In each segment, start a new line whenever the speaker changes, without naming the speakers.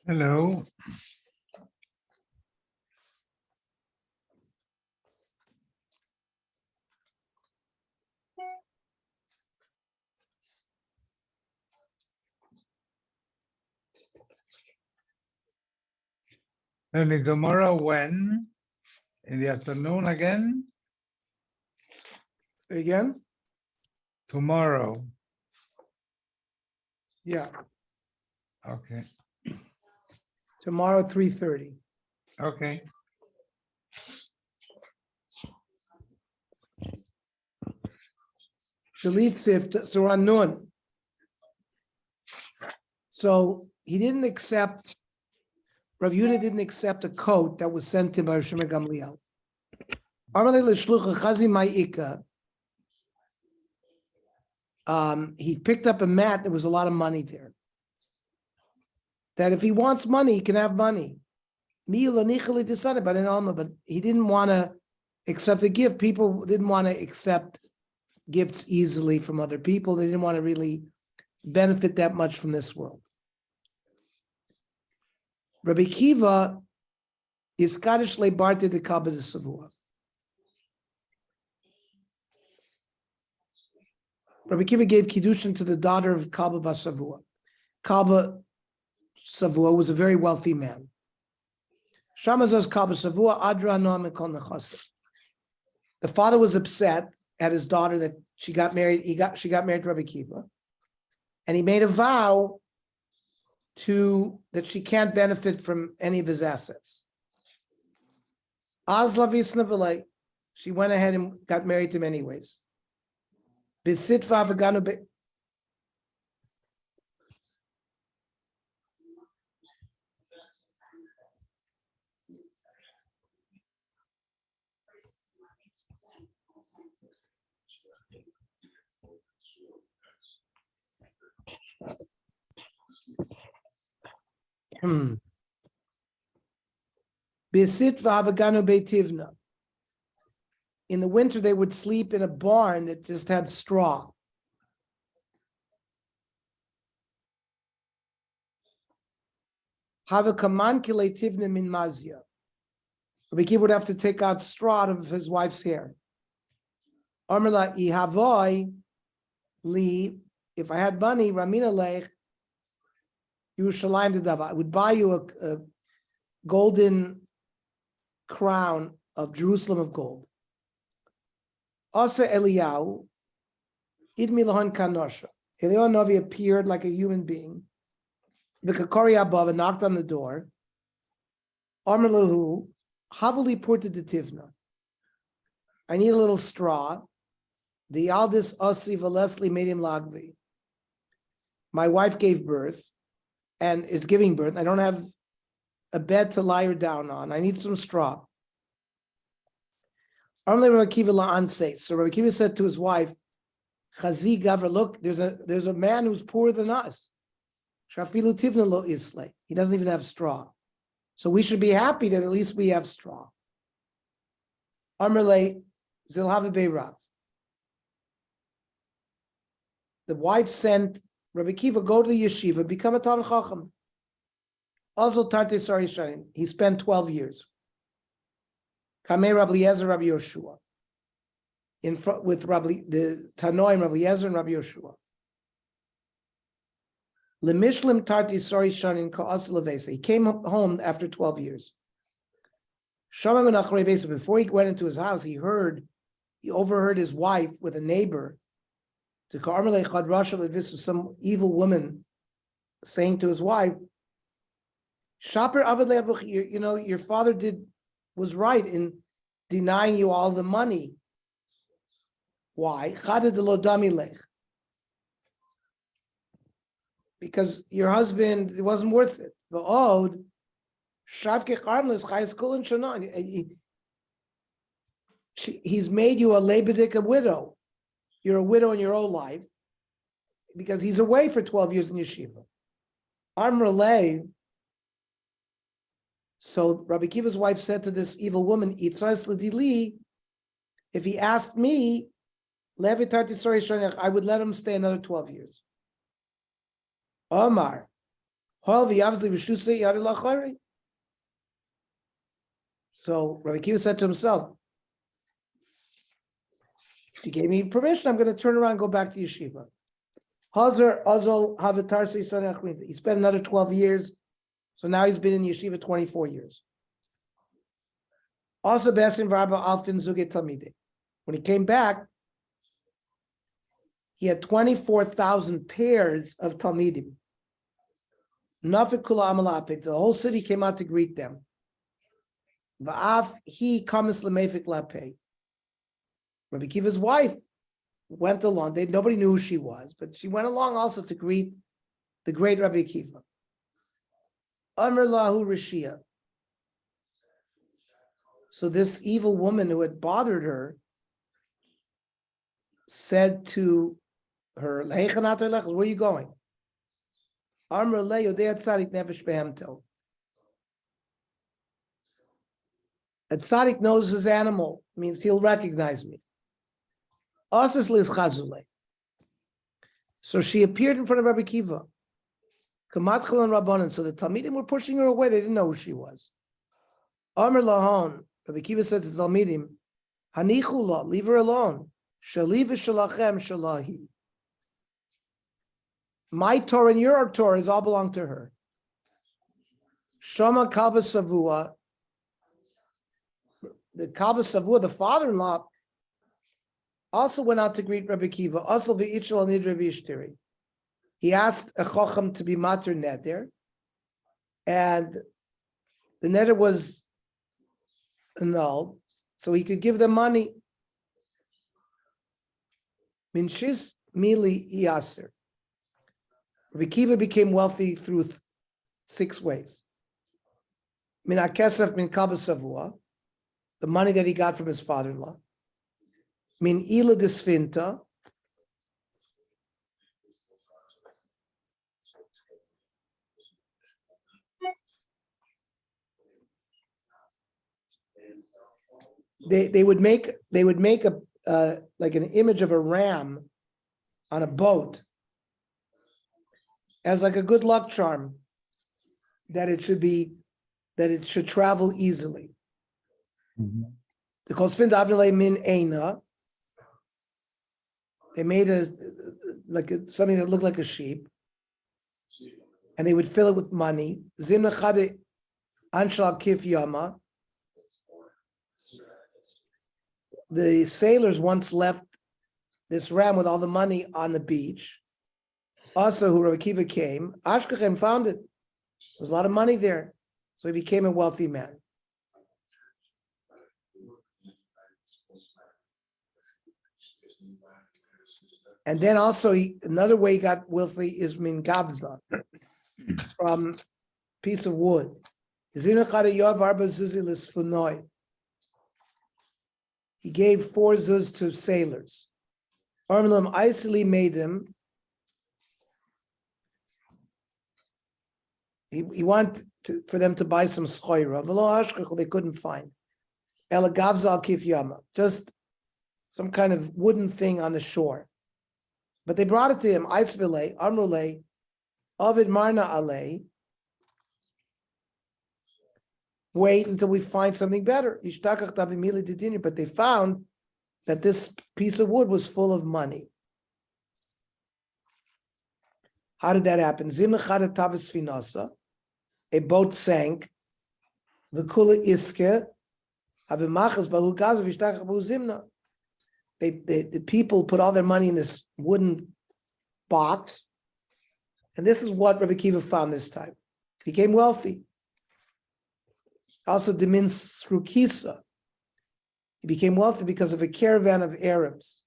Hello. And tomorrow when? In the afternoon again?
Say again?
Tomorrow.
Yeah,
Okay.
tomorrow, 3:30.
Okay.
Delete sift, so we're on Nun. So he didn't accept, Rav Yehuda didn't accept a coat that was sent to him by Rav Shimon Gamliel. Amalei l'shlucha chazi ma'ika. He picked up a mat, there was a lot of money there. That if he wants money, he can have money. But he didn't want to accept a gift. People didn't want to accept gifts easily from other people. They didn't want to really benefit that much from this world. Rabbi Kiva is Scottish Leibarte de Kabbalah Savua. Rabbi Kiva gave Kiddushin to the daughter of Kalba Basavua. Kalba Savua was a very wealthy man. Shamazos Kalba Savua, Adra Noam Kol Nechasim. The father was upset at his daughter that she got married. She got married to Rabbi Kiva, and he made a vow that she can't benefit from any of his assets. Azlavisna, she went ahead and got married to him anyways. Bisitva v'ganu be. Bisitva v'ganu beitivna. In the winter, they would sleep in a barn that just had straw. Havakaman kiletivna min mazia. Rabbi Kiva would have to take out straw out of his wife's hair. Amrla ihavoi li. If I had money, Ramina lech Yerushalayim dedava. I would buy you a golden crown of Jerusalem of gold. Asa Eliyahu, Idmi Lahan Kanosha. Eliyahu Novi appeared like a human being. The Kakari above and knocked on the door. Amr lahu, Havali Purta de Tivna. I need a little straw. The Aldis Asi Valesli made him Lagvi. My wife gave birth and is giving birth. I don't have a bed to lie her down on. I need some straw. So Rabbi Kiva said to his wife, Chazi Gavra, look, there's a man who's poorer than us. Shafilu Tivna lo isle. He doesn't even have straw. So we should be happy that at least we have straw. Amrle Zilhava Beirav. The wife sent Rabbi Kiva, go to the yeshiva, become a Talmid Chacham. Also Tarte Sari Shanim. He spent 12 years. Kamei Rabbi Yezer, Rabbi Yoshua. In front with the Tanoim, Rabbi Yezer and Rabbi Yoshua. Lemishlim Tarti Sari Shanin Ka'as Levesa. He came home after 12 years. Shamam and Achrei Besa. Before he went into his house, he overheard his wife with a neighbor to Karmelei Chad Rasha Levisu, some evil woman saying to his wife, Shaper Avad Le'avuch, your father was right in denying you all the money. Why? Because your husband, it wasn't worth it. He's made you a lebedik, a widow. You're a widow in your own life because he's away for 12 years in yeshiva. Amrulay. So Rabbi Kiva's wife said to this evil woman, if he asked me, I would let him stay another 12 years. Omar, So Rabbi Akiva said to himself, if you gave me permission, I'm going to turn around and go back to yeshiva. He spent another 12 years. So now he's been in yeshiva 24 years. Also, when he came back, he had 24,000 pairs of talmidim. The whole city came out to greet them. Rabbi Akiva's wife went along. Nobody knew who she was, but she went along also to greet the great Rabbi Akiva. Amr lahu Rishia. So this evil woman who had bothered her said to her, where are you going? Amr le yodei tzadik nefesh behemto. A tzaddik knows his animal, means he'll recognize me. So she appeared in front of Rabbi Akiva. So the Talmidim were pushing her away. They didn't know who she was. Amr lahon, Rabbi Akiva said to the Talmidim, Hanichula, leave her alone. Shali v'shalachem shalahi. My Torah and your Torah all belong to her. Shama Kalba Savua, the Kalba Savua, the father-in-law, also went out to greet Rabbi Akiva. Also v'ichel anid Rabbi Ishtiri. He asked a chacham to be mater neder, and the neder was annulled, so he could give them money. Minshis mili yaser. Rabbi Akiva became wealthy through 6 ways. Min hakesef min kalba savua, the money that he got from his father-in-law. Min ila desfinta, they would make a like an image of a ram on a boat as like a good luck charm, that it should travel easily. Because min eina, they made something that looked like a sheep, and they would fill it with money. Zimna chade anshal kif yama. The sailors once left this ram with all the money on the beach. Also, who Rabbi Akiva came, Ashkechem found it. There was a lot of money there, so he became a wealthy man. And then also, another way he got wealthy is min gavza, from piece of wood. He gave 4 zuz to sailors. Armelim Isili made them. He wanted for them to buy some schoira. They couldn't find. Ela gavza al kif yama, just some kind of wooden thing on the shore. But they brought it to him. Aisvile, Amrule, Avid Marna Ale. Wait until we find something better. But they found that this piece of wood was full of money. How did that happen? A boat sank. The kula iske. The people put all their money in this wooden box. And this is what Rabbi Akiva found this time. He became wealthy. Also, Dimin Srukisa. He became wealthy because of a caravan of Arabs.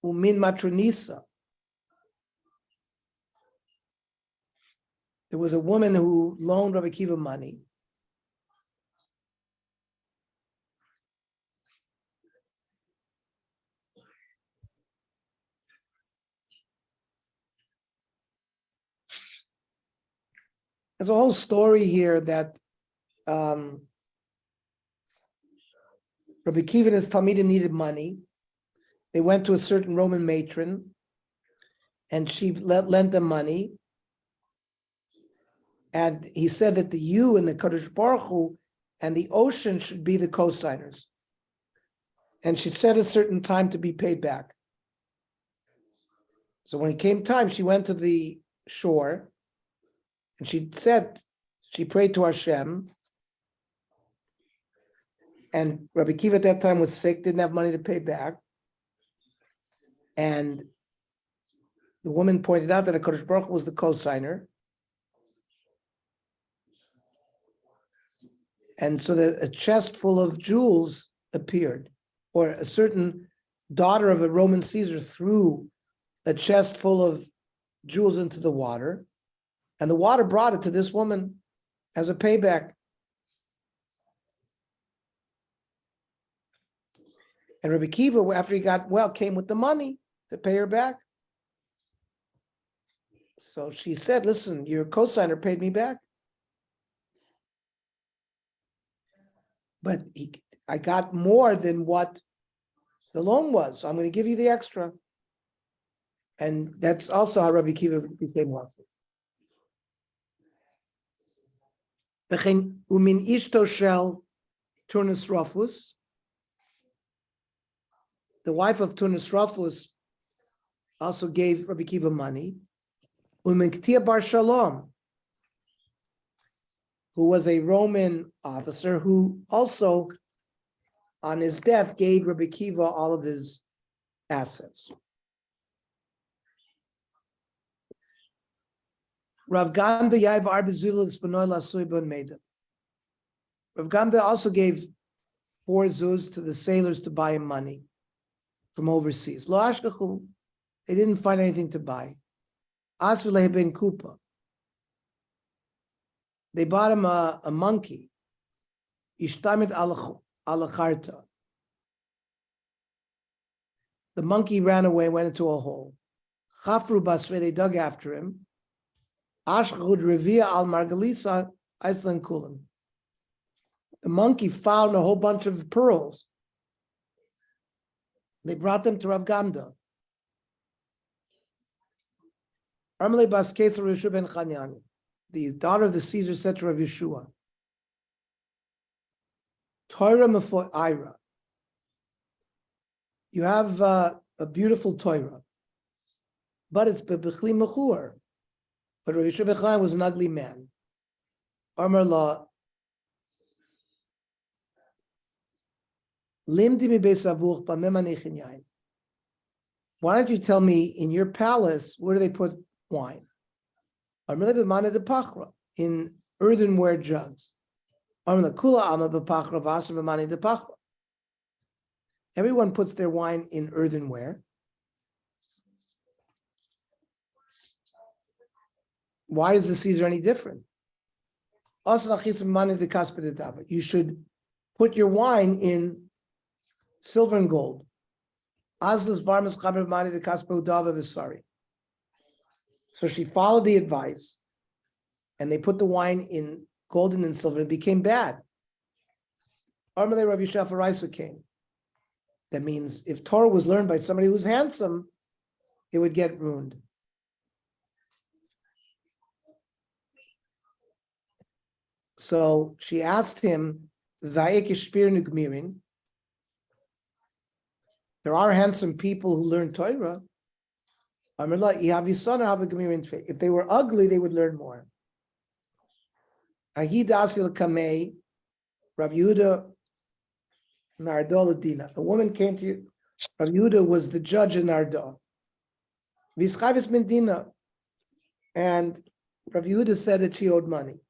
Umin Matronisa. There was a woman who loaned Rabbi Akiva money. There's a whole story here that Rabbi Akiva and his Talmidim needed money. They went to a certain Roman matron, and she lent them money. And he said that the you and the Kadosh Baruch Hu and the ocean should be the co-signers. And she set a certain time to be paid back. So when it came time, she went to the shore and she prayed to Hashem. And Rabbi Kiva at that time was sick, didn't have money to pay back. And the woman pointed out that HaKadosh Baruch Hu was the co-signer. And so that a chest full of jewels appeared, or a certain daughter of a Roman Caesar threw a chest full of jewels into the water, and the water brought it to this woman as a payback. And Rabbi Kiva, after he got well, came with the money to pay her back. So she said, listen, your co-signer paid me back. But I got more than what the loan was. So I'm going to give you the extra. And that's also how Rabbi Kiva became wealthy. Umin ishto shel Turnus Rufus, the wife of Turnus Rufus, also gave Rabbi Kiva money. Umin Ktia bar Shalom, who was a Roman officer who also, on his death, gave Rabbi Kiva all of his assets. Rav Gamda Yaiv Arba Zulus V'noi Lasui Ben Meida. Rav Gamda also gave 4 zuz to the sailors to buy him money from overseas. Lo ashkachu, they didn't find anything to buy. Asvuleh ben Kupa. They bought him a monkey. Ishtamit alacharta. The monkey ran away, went into a hole. Chafru basre, they dug after him. Ashchud revia al margalisa Iceland kulim. The monkey found a whole bunch of pearls. They brought them to Rav Gamda. Armele bas Kesar Yeshua ben Chanyani. The daughter of the Caesar said to Rav Yeshua, Torah mefo Ira. You have a beautiful Torah, but it's bebechli mechur. But Rav Yeshua ben Chanyani was an ugly man. Amar la limdi mi beis avuch b'memani chinyayin. Why don't you tell me in your palace where do they put wine? In earthenware jugs. Everyone puts their wine in earthenware. Why is the Caesar any different? You should put your wine in silver and gold. So she followed the advice, and they put the wine in golden and silver. It became bad. Armalei Rav Yishaf Araisa came. That means if Torah was learned by somebody who's handsome, it would get ruined. So she asked him, there are handsome people who learn Torah. If they were ugly, they would learn more. Rav Yehuda Nardo. A woman came to you. Rav Yehuda was the judge in Nardo. And Rav Yehuda said that she owed money.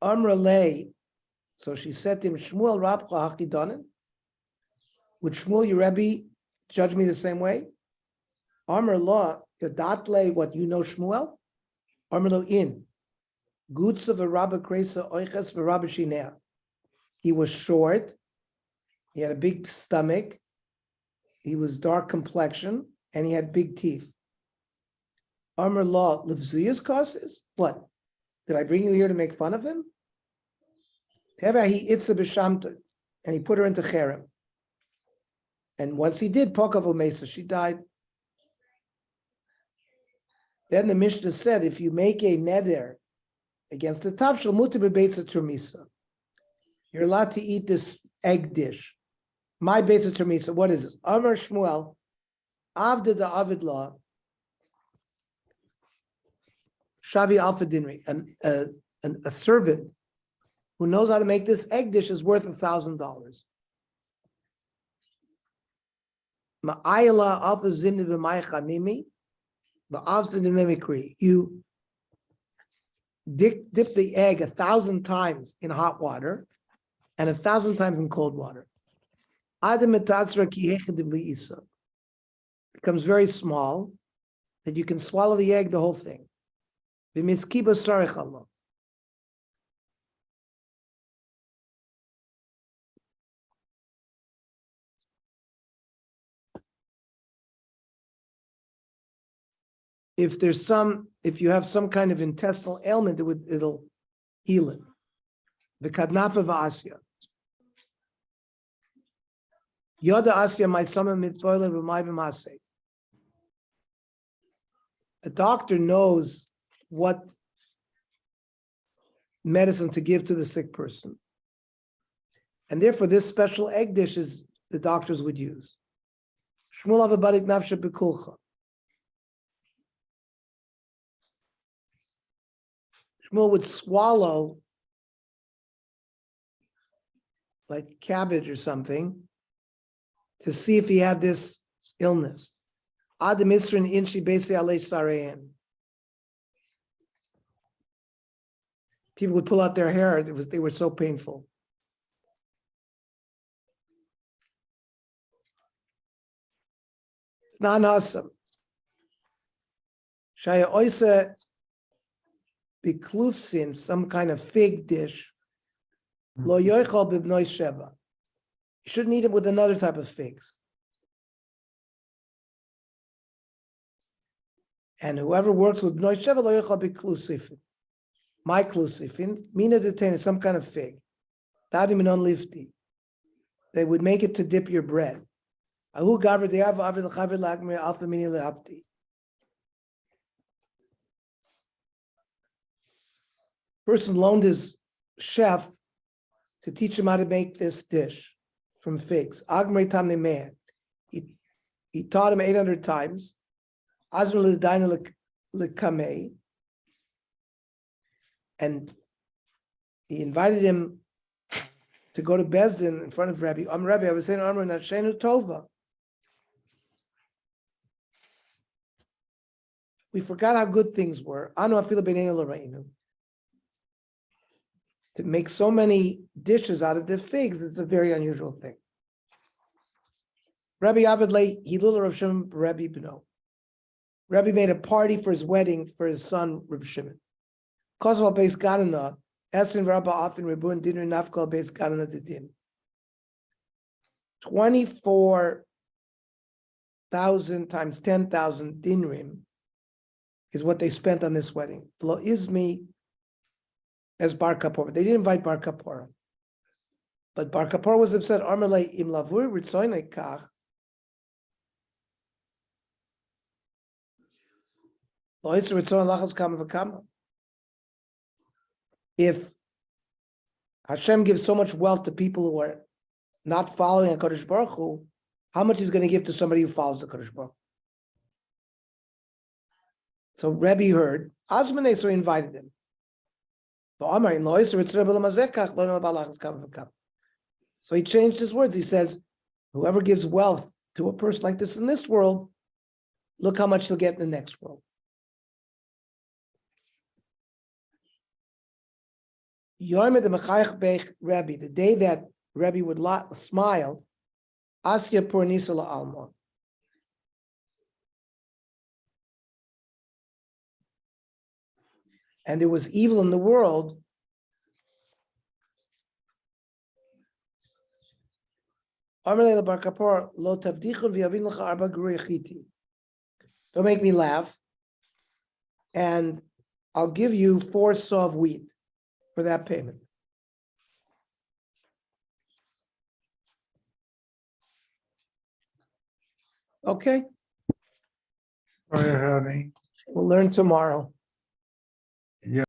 So she said to him, Shmuel Rabcha Hachidonin. Would Shmuel, your Rebbe, judge me the same way? Amar law, Yodatle, what you know Shmuel? Amar lo in. Gutsa v'rabba kresa oiches v'rabba shinea. He was short. He had a big stomach. He was dark complexion, and he had big teeth. Amar law, livzuyas causes? What? Did I bring you here to make fun of him? Teva he itza b'shamta, and he put her into cherem. And once he did, pokav mesa, she died. Then the Mishnah said, if you make a neder against the tafshil mutar bebeitza termisa. You're allowed to eat this egg dish. My beitza termisa. What is it? Amar Shmuel, Avda the Avid law, Shavi Alpha Dinri, a servant who knows how to make this egg dish is worth $1,000. Ma'ayla Alpha Zimni b'maycha mimi, ba'avzin mimicry. You dip the egg 1,000 times in hot water and 1,000 times in cold water. Adam etatzra ki hechadibli isa. Becomes very small that you can swallow the egg, the whole thing. V'miskiba sarich Allah. If you have some kind of intestinal ailment, it'll heal it. V'kadnafa v'asya. Yoda asya my sama mitfoile v'may v'maseh. A doctor knows what medicine to give to the sick person. And therefore, this special egg dish is the doctors would use. Shmuel avabadik nafsha bekulcha. Shmuel would swallow like cabbage or something to see if he had this illness. Adam Isrin inchi besi alei sarein. People would pull out their hair. They were so painful. It's not awesome. Shaya oisa biklufsin, some kind of fig dish. Lo yoichal bibnoi sheva. You shouldn't eat it with another type of figs. And whoever works with bnoi sheva lo yoichal biklusifin. My klusifin, mina detain is some kind of fig. Dadim non lifti. They would make it to dip your bread. Ahu gaver de'av aver l'chaver la'agmir alpha mini le'apti. Person loaned his chef to teach him how to make this dish from figs. Agmir tam ne'meh. He taught him 800 times. Azmir l'daina l'kamei. And he invited him to go to Bezdin in front of Rabbi. Rabbi, I was saying, Amr Nashenu Tova. We forgot how good things were. Anu afila b'neinu l'reinu. To make so many dishes out of the figs, it's a very unusual thing. Rabbi Avidle Hilul Rav Shimon Rabbi Bno. Rabbi made a party for his wedding for his son Rav Shimon. Kozval Beis Gadana, Esin Rabba Afin Rebun Dinner Nafkal Beis Gadana Didin. 24,000 times 10,000 dinrim is what they spent on this wedding. Lo Izmi as Bar Kapor. They didn't invite Bar Kapor. But Bar Kapor was upset. Armalei im lavur ritzoinei kach. Lo Yitzer ritzon lachas kama v'kama. If Hashem gives so much wealth to people who are not following HaKadosh Baruch Hu, how much is going to give to somebody who follows the Kadosh Baruch Hu? So Rebbe heard, Azman Esor invited him. So he changed his words. He says, whoever gives wealth to a person like this in this world, look how much he'll get in the next world. The day that Rebbe would smile, Asya Purnisa Alma. And there was evil in the world. Don't make me laugh. And I'll give you 4 saw of wheat for that payment. Okay.
Sorry, honey.
We'll learn tomorrow.